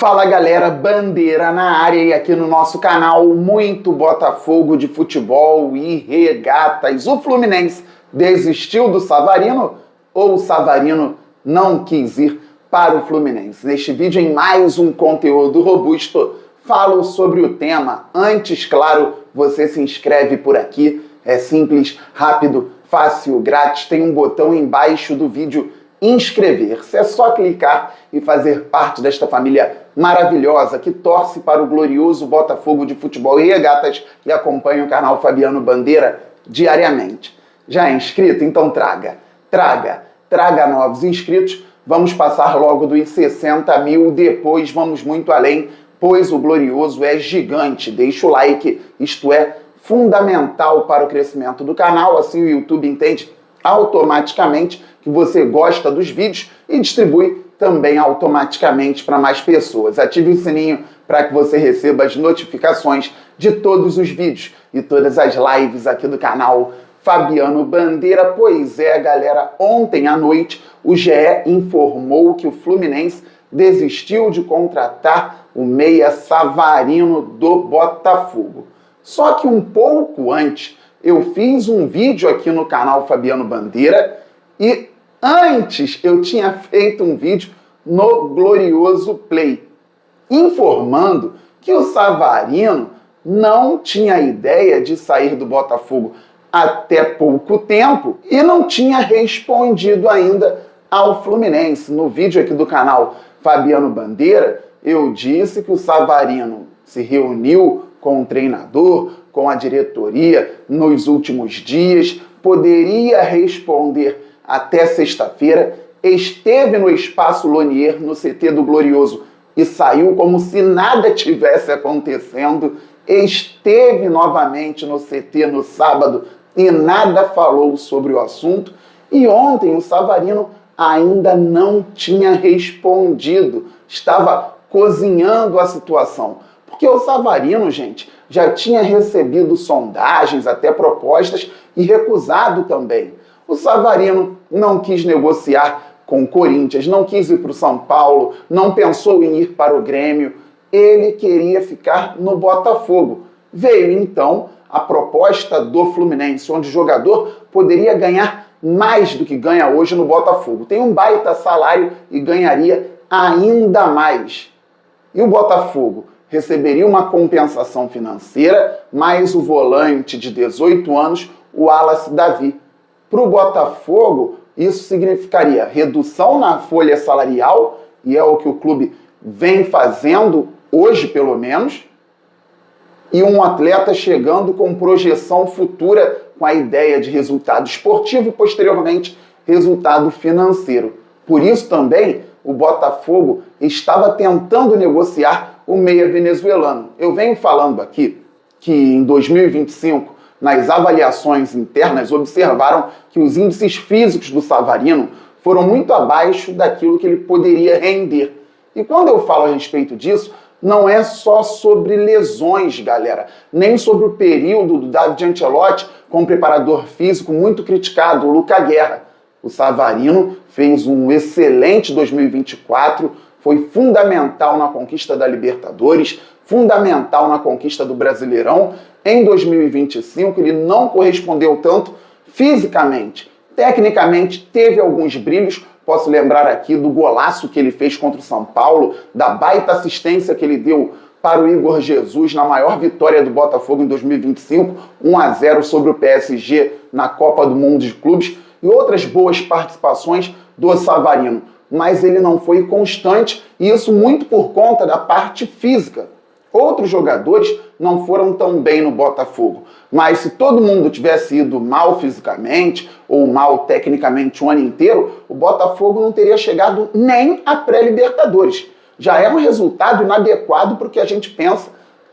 Fala galera, Bandeira na área e aqui no nosso canal muito Botafogo de futebol e regatas. O Fluminense desistiu do Savarino ou o Savarino não quis ir para o Fluminense? Neste vídeo, em mais um conteúdo robusto, falo sobre o tema. Antes, claro, você se inscreve por aqui. É simples, rápido, fácil, grátis. Tem um botão embaixo do vídeo inscrever-se. É só clicar e fazer parte desta família maravilhosa que torce para o glorioso Botafogo de futebol e regatas e acompanha o canal Fabiano Bandeira diariamente. Já é inscrito? Então traga novos inscritos. Vamos passar logo dos 60 mil, depois vamos muito além, pois o glorioso é gigante. Deixa o like, isto é fundamental para o crescimento do canal, assim o YouTube entende automaticamente que você gosta dos vídeos e distribui também automaticamente para mais pessoas. Ative o sininho para que você receba as notificações de todos os vídeos e todas as lives aqui do canal Fabiano Bandeira. Pois é, galera, ontem à noite o GE informou que o Fluminense desistiu de contratar o meia Savarino do Botafogo. Só que um pouco antes eu fiz um vídeo aqui no canal Fabiano Bandeira e antes eu tinha feito um vídeo no Glorioso Play, informando que o Savarino não tinha ideia de sair do Botafogo até pouco tempo e não tinha respondido ainda ao Fluminense. No vídeo aqui do canal Fabiano Bandeira, eu disse que o Savarino se reuniu com o treinador, com a diretoria nos últimos dias, poderia responder até sexta-feira, esteve no Espaço Lonier, no CT do Glorioso, e saiu como se nada tivesse acontecendo, esteve novamente no CT no sábado e nada falou sobre o assunto, e ontem o Savarino ainda não tinha respondido, estava cozinhando a situação. Porque o Savarino, gente, já tinha recebido sondagens, até propostas, e recusado também. O Savarino não quis negociar com o Corinthians, não quis ir para o São Paulo, não pensou em ir para o Grêmio. Ele queria ficar no Botafogo. Veio, então, a proposta do Fluminense, onde o jogador poderia ganhar mais do que ganha hoje no Botafogo. Tem um baita salário e ganharia ainda mais. E o Botafogo receberia uma compensação financeira, mais o volante de 18 anos, o Wallace Davi. Para o Botafogo, isso significaria redução na folha salarial, e é o que o clube vem fazendo hoje, pelo menos, e um atleta chegando com projeção futura, com a ideia de resultado esportivo e, posteriormente, resultado financeiro. Por isso também, o Botafogo estava tentando negociar o meia venezuelano. Eu venho falando aqui que em 2025, nas avaliações internas, observaram que os índices físicos do Savarino foram muito abaixo daquilo que ele poderia render. E quando eu falo a respeito disso, não é só sobre lesões, galera, nem sobre o período do David Ancelotti com um preparador físico muito criticado, o Luca Guerra. O Savarino fez um excelente 2024, foi fundamental na conquista da Libertadores, fundamental na conquista do Brasileirão. Em 2025, ele não correspondeu tanto fisicamente. Tecnicamente, teve alguns brilhos. Posso lembrar aqui do golaço que ele fez contra o São Paulo, da baita assistência que ele deu para o Igor Jesus na maior vitória do Botafogo em 2025, 1-0 sobre o PSG na Copa do Mundo de Clubes, e outras boas participações do Savarino. Mas ele não foi constante, e isso muito por conta da parte física. Outros jogadores não foram tão bem no Botafogo, mas se todo mundo tivesse ido mal fisicamente ou mal tecnicamente o ano inteiro, o Botafogo não teria chegado nem à pré-Libertadores. Já é um resultado inadequado para o que a gente pensa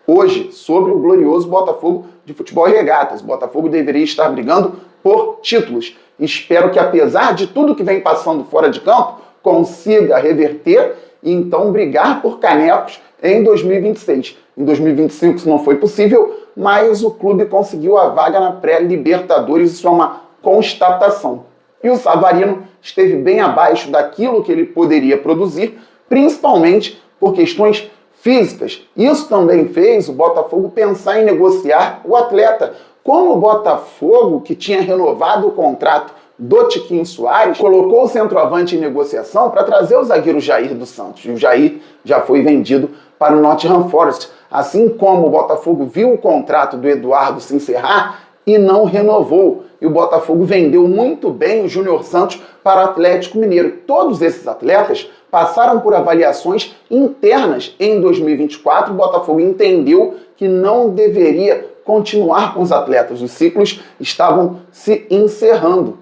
hoje sobre o glorioso Botafogo de futebol e regatas. O Botafogo deveria estar brigando por títulos. Espero que, apesar de tudo que vem passando fora de campo, consiga reverter e então brigar por canecos em 2026. Em 2025 isso não foi possível, mas o clube conseguiu a vaga na pré-Libertadores, isso é uma constatação. E o Savarino esteve bem abaixo daquilo que ele poderia produzir, principalmente por questões físicas. Isso também fez o Botafogo pensar em negociar o atleta. Como o Botafogo, que tinha renovado o contrato do Tiquinho Soares, colocou o centroavante em negociação para trazer o zagueiro Jair dos Santos. E o Jair já foi vendido para o Nottingham Forest. Assim como o Botafogo viu o contrato do Eduardo se encerrar e não renovou. E o Botafogo vendeu muito bem o Júnior Santos para o Atlético Mineiro. Todos esses atletas passaram por avaliações internas em 2024. O Botafogo entendeu que não deveria continuar com os atletas. Os ciclos estavam se encerrando.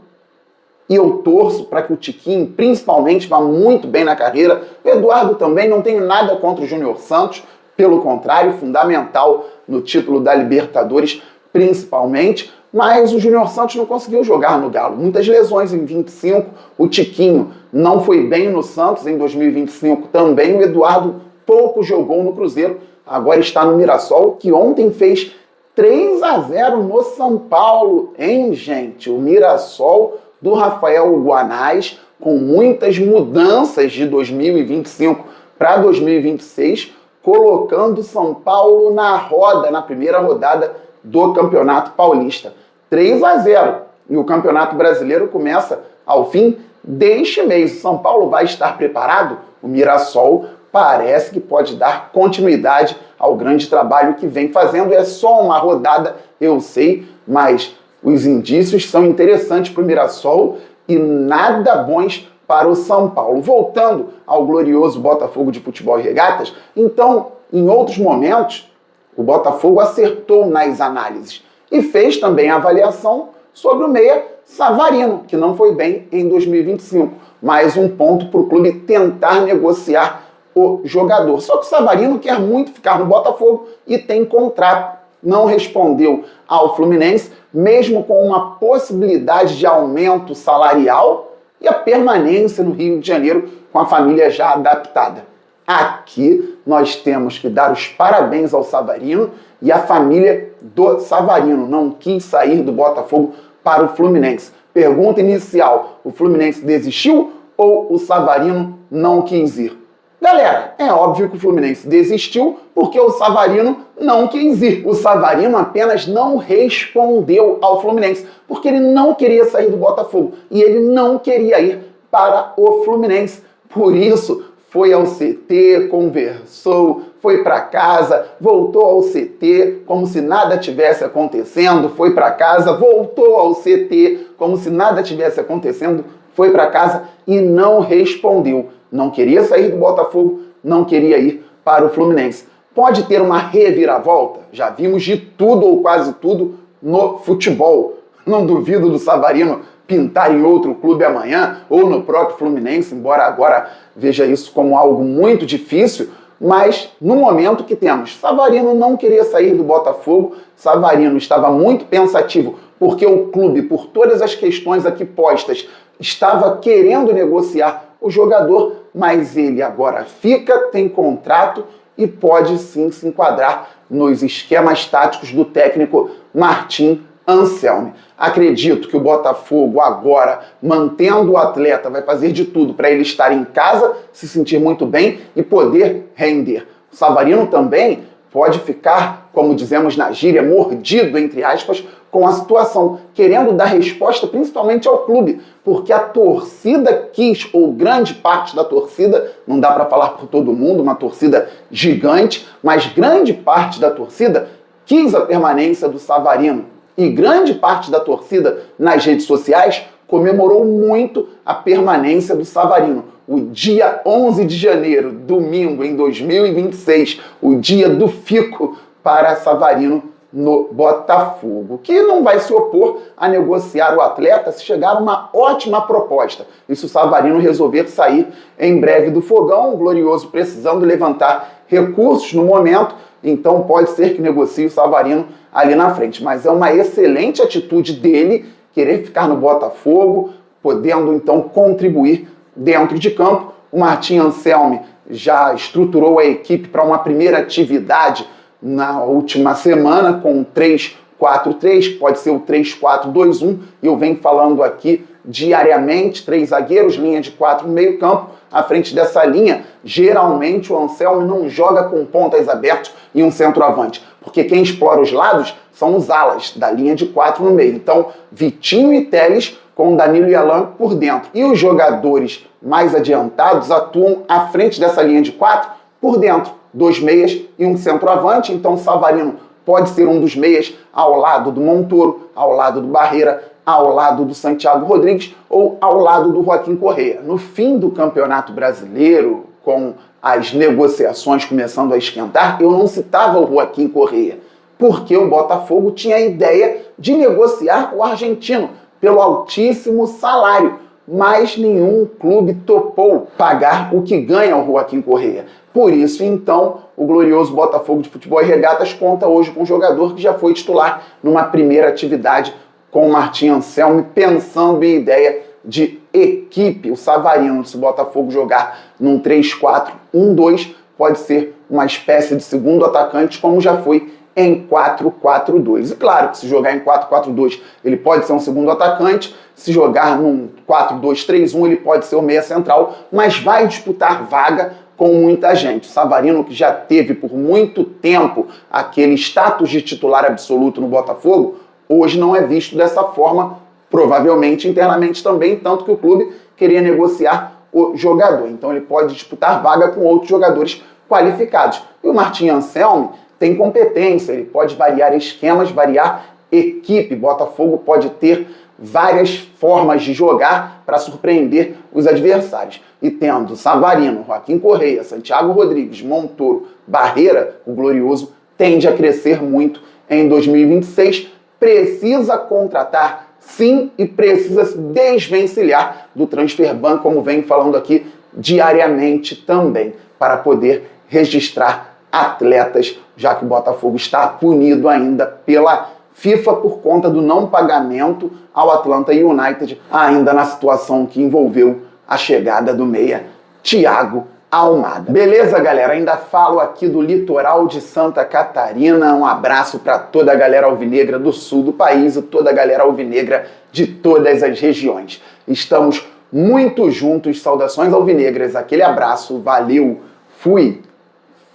E eu torço para que o Tiquinho, principalmente, vá muito bem na carreira. O Eduardo também, não tenho nada contra o Júnior Santos, pelo contrário, fundamental no título da Libertadores, principalmente, mas o Júnior Santos não conseguiu jogar no Galo. Muitas lesões em 25, o Tiquinho não foi bem no Santos em 2025 também, o Eduardo pouco jogou no Cruzeiro, agora está no Mirassol, que ontem fez 3-0 no São Paulo, hein, gente? O Mirassol do Rafael Guanais, com muitas mudanças de 2025 para 2026, colocando São Paulo na roda, na primeira rodada do Campeonato Paulista. 3-0. E o Campeonato Brasileiro começa ao fim deste mês. O São Paulo vai estar preparado? O Mirassol parece que pode dar continuidade ao grande trabalho que vem fazendo. É só uma rodada, eu sei, mas os indícios são interessantes para o Mirassol e nada bons para o São Paulo. Voltando ao glorioso Botafogo de Futebol e Regatas, então, em outros momentos, o Botafogo acertou nas análises e fez também a avaliação sobre o meia Savarino, que não foi bem em 2025. Mais um ponto para o clube tentar negociar o jogador. Só que o Savarino quer muito ficar no Botafogo e tem contrato. Não respondeu ao Fluminense, mesmo com uma possibilidade de aumento salarial e a permanência no Rio de Janeiro com a família já adaptada. Aqui nós temos que dar os parabéns ao Savarino e à família do Savarino. Não quis sair do Botafogo para o Fluminense. Pergunta inicial: o Fluminense desistiu ou o Savarino não quis ir? Galera, é óbvio que o Fluminense desistiu porque o Savarino não quis ir. O Savarino apenas não respondeu ao Fluminense porque ele não queria sair do Botafogo e ele não queria ir para o Fluminense. Por isso, foi ao CT, conversou, foi para casa, voltou ao CT como se nada tivesse acontecendo, foi para casa, voltou ao CT como se nada tivesse acontecendo, foi para casa e não respondeu. Não queria sair do Botafogo, não queria ir para o Fluminense. Pode ter uma reviravolta? Já vimos de tudo ou quase tudo no futebol. Não duvido do Savarino pintar em outro clube amanhã ou no próprio Fluminense, embora agora veja isso como algo muito difícil, mas no momento que temos, Savarino não queria sair do Botafogo, Savarino estava muito pensativo porque o clube, por todas as questões aqui postas, estava querendo negociar o jogador, mas ele agora fica, tem contrato e pode sim se enquadrar nos esquemas táticos do técnico Martim Anselmi. Acredito que o Botafogo agora, mantendo o atleta, vai fazer de tudo para ele estar em casa, se sentir muito bem e poder render. O Savarino também pode ficar, como dizemos na gíria, mordido, entre aspas, com a situação, querendo dar resposta principalmente ao clube, porque a torcida quis, ou grande parte da torcida, não dá para falar por todo mundo, uma torcida gigante, mas grande parte da torcida quis a permanência do Savarino. E grande parte da torcida nas redes sociais comemorou muito a permanência do Savarino. O dia 11 de janeiro, domingo em 2026, o dia do fico para Savarino no Botafogo, que não vai se opor a negociar o atleta se chegar uma ótima proposta. E se o Savarino resolver sair em breve do fogão, o glorioso precisando levantar recursos no momento, então pode ser que negocie o Savarino ali na frente. Mas é uma excelente atitude dele querer ficar no Botafogo, podendo então contribuir dentro de campo. O Martim Anselmi já estruturou a equipe para uma primeira atividade na última semana com 3-4-3, pode ser o 3-4-2-1, e eu venho falando aqui diariamente, 3 zagueiros, linha de 4 no meio campo. À frente dessa linha, geralmente o Anselmi não joga com pontas abertos e um centroavante, porque quem explora os lados são os alas da linha de 4 no meio. Então, Vitinho e Telles com Danilo e Alan por dentro. E os jogadores mais adiantados atuam à frente dessa linha de 4 por dentro. 2 meias e um centroavante. Então, o Savarino pode ser um dos meias ao lado do Montoro, ao lado do Barreira, ao lado do Santiago Rodrigues ou ao lado do Joaquim Correa. No fim do Campeonato Brasileiro, com as negociações começando a esquentar, eu não citava o Joaquim Correa, porque o Botafogo tinha a ideia de negociar o argentino pelo altíssimo salário, mas nenhum clube topou pagar o que ganha o Joaquim Correa. Por isso, então, o glorioso Botafogo de Futebol e Regatas conta hoje com um jogador que já foi titular numa primeira atividade com o Martim Anselmi, pensando em ideia de equipe. O Savarino, se o Botafogo jogar num 3-4-1-2, pode ser uma espécie de segundo atacante, como já foi em 4-4-2. E claro que se jogar em 4-4-2, ele pode ser um segundo atacante. Se jogar num 4-2-3-1, ele pode ser o meia central, mas vai disputar vaga com muita gente. O Savarino, que já teve por muito tempo aquele status de titular absoluto no Botafogo, hoje não é visto dessa forma, provavelmente internamente também, tanto que o clube queria negociar o jogador. Então ele pode disputar vaga com outros jogadores qualificados. E o Martim Anselmi tem competência, ele pode variar esquemas, variar equipe. Botafogo pode ter várias formas de jogar para surpreender os adversários. E tendo Savarino, Joaquim Correa, Santiago Rodrigues, Montoro, Barreira, o glorioso tende a crescer muito em 2026. Precisa contratar, sim, e precisa se desvencilhar do transfer ban, como vem falando aqui diariamente também, para poder registrar atletas, já que o Botafogo está punido ainda pela FIFA por conta do não pagamento ao Atlanta United, ainda na situação que envolveu a chegada do meia Thiago Almada. Beleza, galera? Ainda falo aqui do litoral de Santa Catarina. Um abraço para toda a galera alvinegra do sul do país e toda a galera alvinegra de todas as regiões. Estamos muito juntos. Saudações alvinegras. Aquele abraço. Valeu. Fui.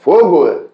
Fogo!